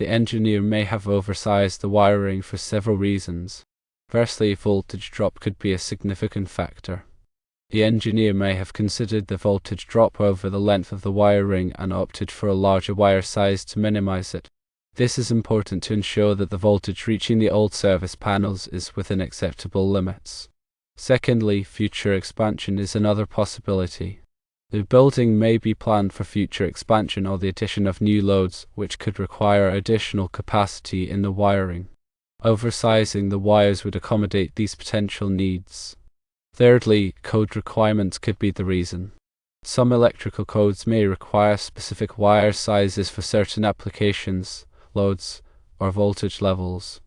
The engineer may have oversized the wiring for several reasons. Firstly, voltage drop could be a significant factor. The engineer may have considered the voltage drop over the length of the wiring and opted for a larger wire size to minimize it. This is important to ensure that the voltage reaching the old service panels is within acceptable limits. Secondly, future expansion is another possibility. The building may be planned for future expansion or the addition of new loads, which could require additional capacity in the wiring. Oversizing the wires would accommodate these potential needs. Thirdly, code requirements could be the reason. Some electrical codes may require specific wire sizes for certain applications, loads, or voltage levels.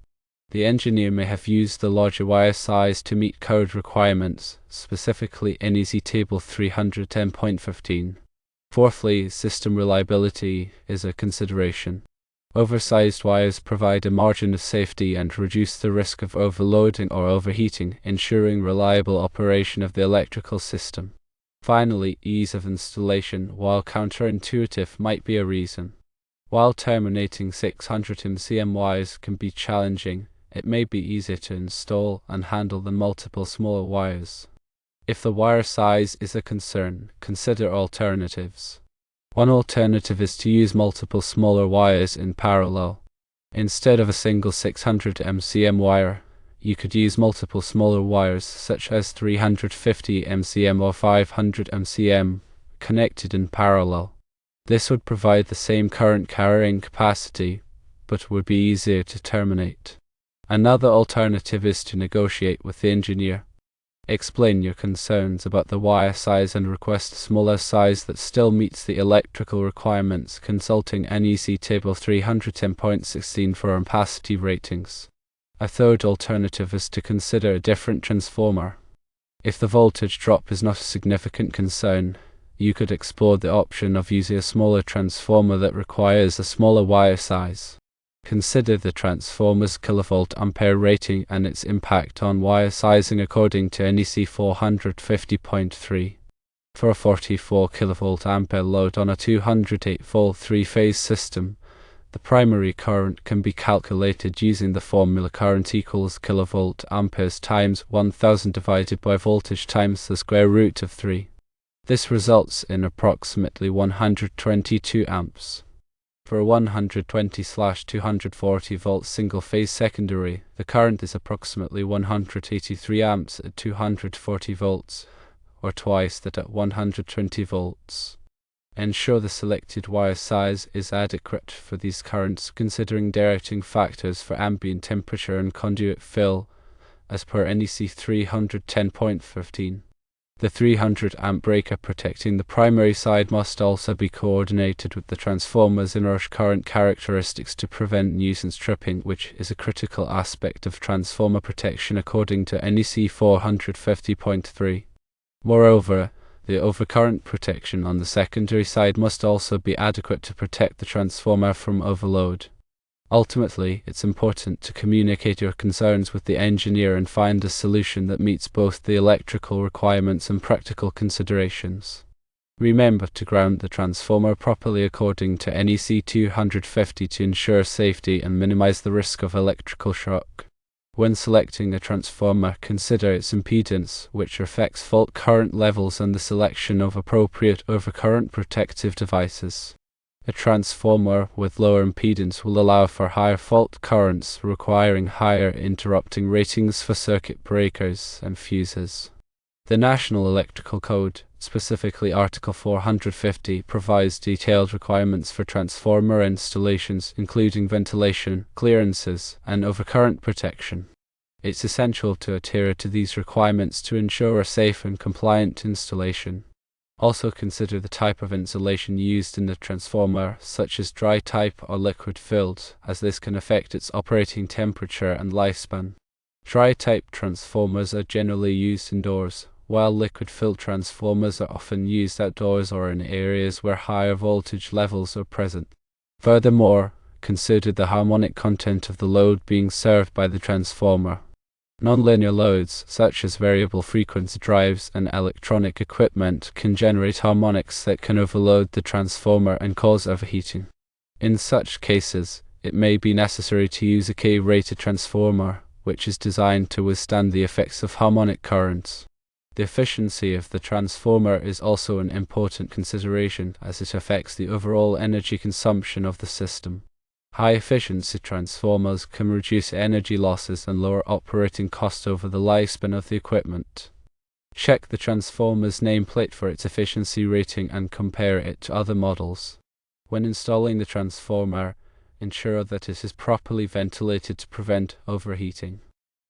The engineer may have used the larger wire size to meet code requirements, specifically NEC Table 310.15. Fourthly, system reliability is a consideration. Oversized wires provide a margin of safety and reduce the risk of overloading or overheating, ensuring reliable operation of the electrical system. Finally, ease of installation, while counterintuitive, might be a reason. While terminating 600 MCM wires can be challenging, it may be easier to install and handle than multiple smaller wires. If the wire size is a concern, consider alternatives. One alternative is to use multiple smaller wires in parallel. Instead of a single 600 MCM wire, you could use multiple smaller wires such as 350 MCM or 500 MCM connected in parallel. This would provide the same current carrying capacity, but would be easier to terminate. Another alternative is to negotiate with the engineer. Explain your concerns about the wire size and request a smaller size that still meets the electrical requirements, consulting NEC Table 310.16 for ampacity ratings. A third alternative is to consider a different transformer. If the voltage drop is not a significant concern, you could explore the option of using a smaller transformer that requires a smaller wire size. Consider the transformer's kilovolt-ampere rating and its impact on wire sizing according to NEC 450.3. For a 44 kilovolt-ampere load on a 208-volt three-phase system, the primary current can be calculated using the formula current equals kilovolt amperes times 1000 divided by voltage times the square root of 3. This results in approximately 122 amps. For a 120/240 volt single-phase secondary, the current is approximately 183 amps at 240 volts, or twice that at 120 volts. Ensure the selected wire size is adequate for these currents, considering directing factors for ambient temperature and conduit fill, as per NEC 310.15. The 300 amp breaker protecting the primary side must also be coordinated with the transformer's inrush current characteristics to prevent nuisance tripping, which is a critical aspect of transformer protection according to NEC 450.3. Moreover, the overcurrent protection on the secondary side must also be adequate to protect the transformer from overload. Ultimately, it's important to communicate your concerns with the engineer and find a solution that meets both the electrical requirements and practical considerations. Remember to ground the transformer properly according to NEC 250 to ensure safety and minimize the risk of electrical shock. When selecting a transformer, consider its impedance, which affects fault current levels, and the selection of appropriate overcurrent protective devices. A transformer with lower impedance will allow for higher fault currents, requiring higher interrupting ratings for circuit breakers and fuses. The National Electrical Code, specifically Article 450, provides detailed requirements for transformer installations, including ventilation, clearances, and overcurrent protection. It's essential to adhere to these requirements to ensure a safe and compliant installation. Also consider the type of insulation used in the transformer, such as dry type or liquid filled, as this can affect its operating temperature and lifespan. Dry type transformers are generally used indoors, while liquid filled transformers are often used outdoors or in areas where higher voltage levels are present. Furthermore, consider the harmonic content of the load being served by the transformer. Nonlinear loads, such as variable frequency drives and electronic equipment, can generate harmonics that can overload the transformer and cause overheating. In such cases, it may be necessary to use a K-rated transformer, which is designed to withstand the effects of harmonic currents. The efficiency of the transformer is also an important consideration, as it affects the overall energy consumption of the system. High-efficiency transformers can reduce energy losses and lower operating costs over the lifespan of the equipment. Check the transformer's nameplate for its efficiency rating and compare it to other models. When installing the transformer, ensure that it is properly ventilated to prevent overheating.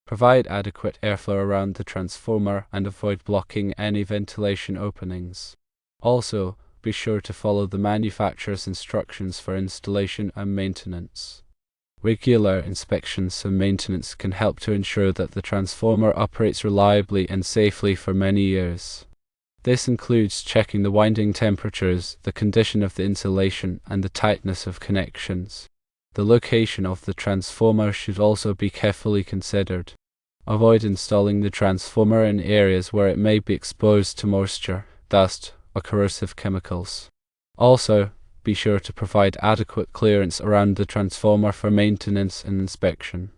Provide adequate airflow around the transformer and avoid blocking any ventilation openings. Also, be sure to follow the manufacturer's instructions for installation and maintenance. Regular inspections and maintenance can help to ensure that the transformer operates reliably and safely for many years. This includes checking the winding temperatures, the condition of the insulation, and the tightness of connections. The location of the transformer should also be carefully considered. Avoid installing the transformer in areas where it may be exposed to moisture, dust, or corrosive chemicals. Also, be sure to provide adequate clearance around the transformer for maintenance and inspection.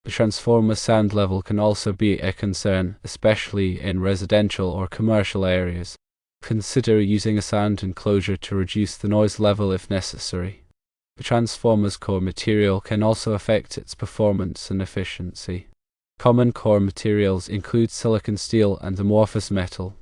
The transformer's sound level can also be a concern, especially in residential or commercial areas. Consider using a sound enclosure to reduce the noise level if necessary. The transformer's core material can also affect its performance and efficiency. Common core materials include silicon steel and amorphous metal.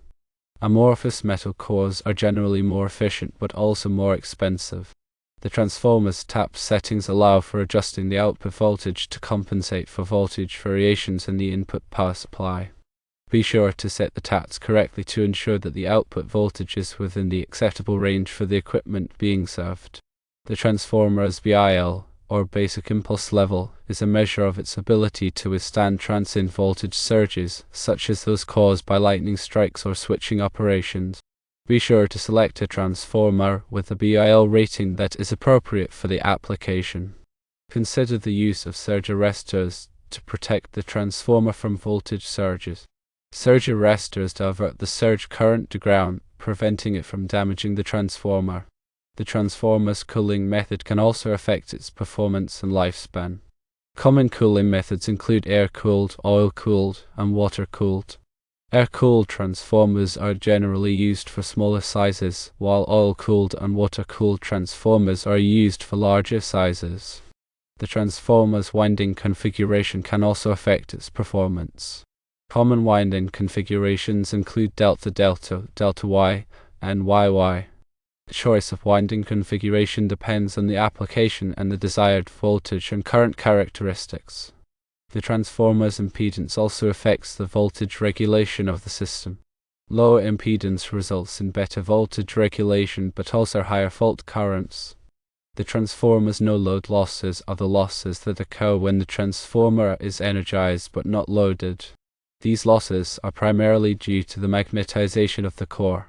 Amorphous metal cores are generally more efficient but also more expensive. The transformer's tap settings allow for adjusting the output voltage to compensate for voltage variations in the input power supply. Be sure to set the taps correctly to ensure that the output voltage is within the acceptable range for the equipment being served. The transformer's BIL, or basic impulse level, is a measure of its ability to withstand transient voltage surges, such as those caused by lightning strikes or switching operations. Be sure to select a transformer with a BIL rating that is appropriate for the application. Consider the use of surge arresters to protect the transformer from voltage surges. Surge arresters divert the surge current to ground, preventing it from damaging the transformer. The transformer's cooling method can also affect its performance and lifespan. Common cooling methods include air-cooled, oil-cooled, and water-cooled. Air-cooled transformers are generally used for smaller sizes, while oil-cooled and water-cooled transformers are used for larger sizes. The transformer's winding configuration can also affect its performance. Common winding configurations include delta-delta, delta-Y, and Y-Y. The choice of winding configuration depends on the application and the desired voltage and current characteristics. The transformer's impedance also affects the voltage regulation of the system. Lower impedance results in better voltage regulation but also higher fault currents. The transformer's no-load losses are the losses that occur when the transformer is energized but not loaded. These losses are primarily due to the magnetization of the core.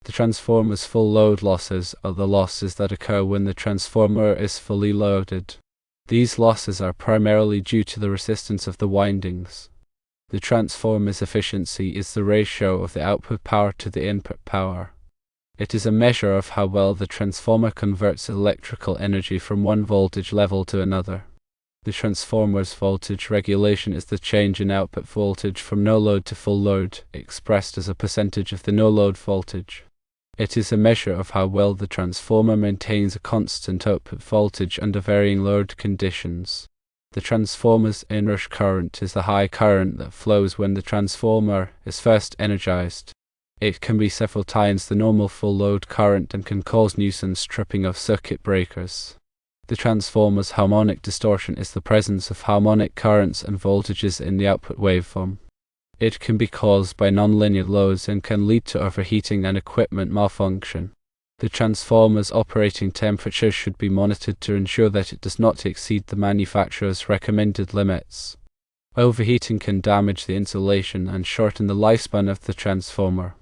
The transformer's full load losses are the losses that occur when the transformer is fully loaded. These losses are primarily due to the resistance of the windings. The transformer's efficiency is the ratio of the output power to the input power. It is a measure of how well the transformer converts electrical energy from one voltage level to another. The transformer's voltage regulation is the change in output voltage from no load to full load, expressed as a percentage of the no-load voltage. It is a measure of how well the transformer maintains a constant output voltage under varying load conditions. The transformer's inrush current is the high current that flows when the transformer is first energized. It can be several times the normal full load current and can cause nuisance tripping of circuit breakers. The transformer's harmonic distortion is the presence of harmonic currents and voltages in the output waveform. It can be caused by nonlinear loads and can lead to overheating and equipment malfunction. The transformer's operating temperature should be monitored to ensure that it does not exceed the manufacturer's recommended limits. Overheating can damage the insulation and shorten the lifespan of the transformer.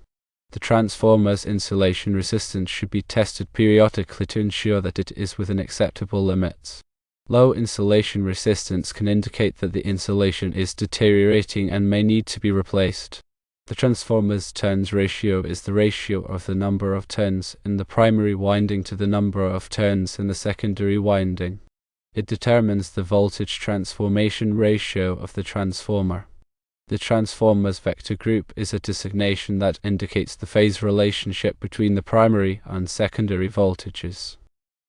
The transformer's insulation resistance should be tested periodically to ensure that it is within acceptable limits. Low insulation resistance can indicate that the insulation is deteriorating and may need to be replaced. The transformer's turns ratio is the ratio of the number of turns in the primary winding to the number of turns in the secondary winding. It determines the voltage transformation ratio of the transformer. The transformer's vector group is a designation that indicates the phase relationship between the primary and secondary voltages.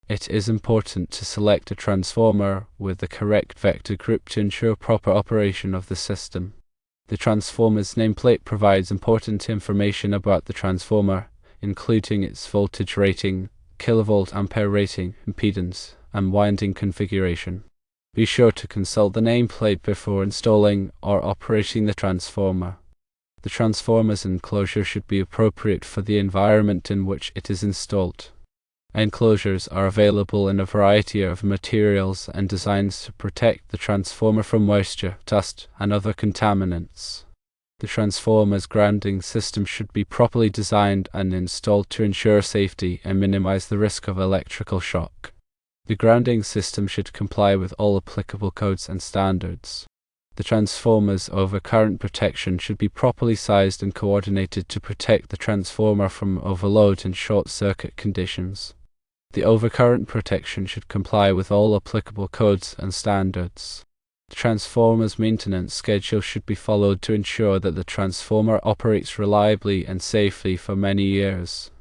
It is important to select a transformer with the correct vector group to ensure proper operation of the system. The transformer's nameplate provides important information about the transformer, including its voltage rating, kilovolt-ampere rating, impedance, and winding configuration. Be sure to consult the nameplate before installing or operating the transformer. The transformer's enclosure should be appropriate for the environment in which it is installed. Enclosures are available in a variety of materials and designs to protect the transformer from moisture, dust, and other contaminants. The transformer's grounding system should be properly designed and installed to ensure safety and minimize the risk of electrical shock. The grounding system should comply with all applicable codes and standards. The transformer's overcurrent protection should be properly sized and coordinated to protect the transformer from overload and short-circuit conditions. The overcurrent protection should comply with all applicable codes and standards. The transformer's maintenance schedule should be followed to ensure that the transformer operates reliably and safely for many years.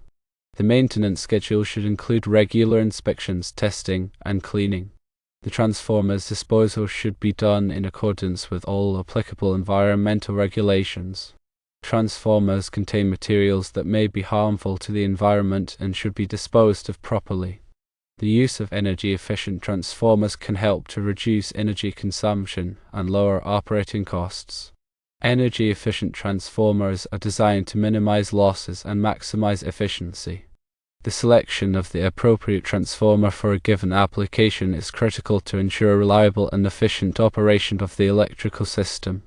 The maintenance schedule should include regular inspections, testing, and cleaning. The transformer's disposal should be done in accordance with all applicable environmental regulations. Transformers contain materials that may be harmful to the environment and should be disposed of properly. The use of energy-efficient transformers can help to reduce energy consumption and lower operating costs. Energy-efficient transformers are designed to minimize losses and maximize efficiency. The selection of the appropriate transformer for a given application is critical to ensure reliable and efficient operation of the electrical system.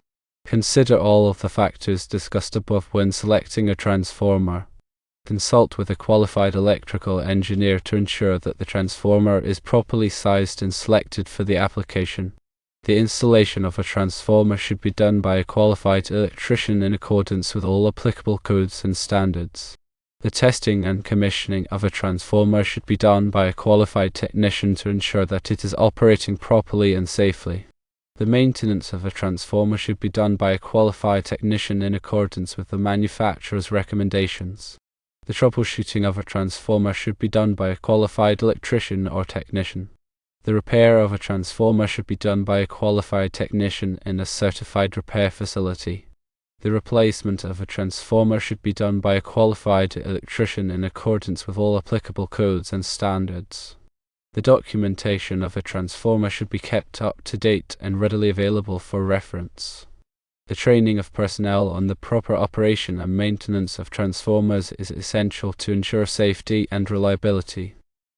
Consider all of the factors discussed above when selecting a transformer. Consult with a qualified electrical engineer to ensure that the transformer is properly sized and selected for the application. The installation of a transformer should be done by a qualified electrician in accordance with all applicable codes and standards. The testing and commissioning of a transformer should be done by a qualified technician to ensure that it is operating properly and safely. The maintenance of a transformer should be done by a qualified technician in accordance with the manufacturer's recommendations. The troubleshooting of a transformer should be done by a qualified electrician or technician. The repair of a transformer should be done by a qualified technician in a certified repair facility. The replacement of a transformer should be done by a qualified electrician in accordance with all applicable codes and standards. The documentation of a transformer should be kept up to date and readily available for reference. The training of personnel on the proper operation and maintenance of transformers is essential to ensure safety and reliability.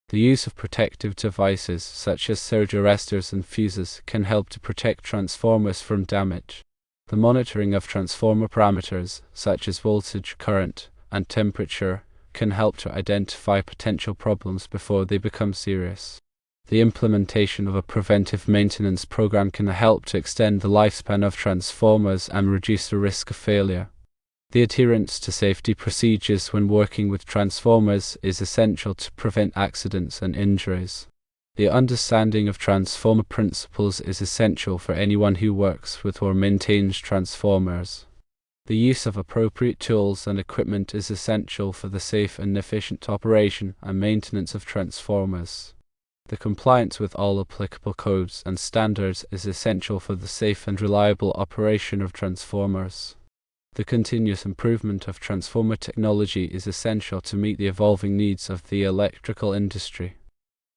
The use of protective devices such as surge arresters and fuses can help to protect transformers from damage. The monitoring of transformer parameters such as voltage, current, and temperature can help to identify potential problems before they become serious. The implementation of a preventive maintenance program can help to extend the lifespan of transformers and reduce the risk of failure. The adherence to safety procedures when working with transformers is essential to prevent accidents and injuries. The understanding of transformer principles is essential for anyone who works with or maintains transformers. The use of appropriate tools and equipment is essential for the safe and efficient operation and maintenance of transformers. The compliance with all applicable codes and standards is essential for the safe and reliable operation of transformers. The continuous improvement of transformer technology is essential to meet the evolving needs of the electrical industry.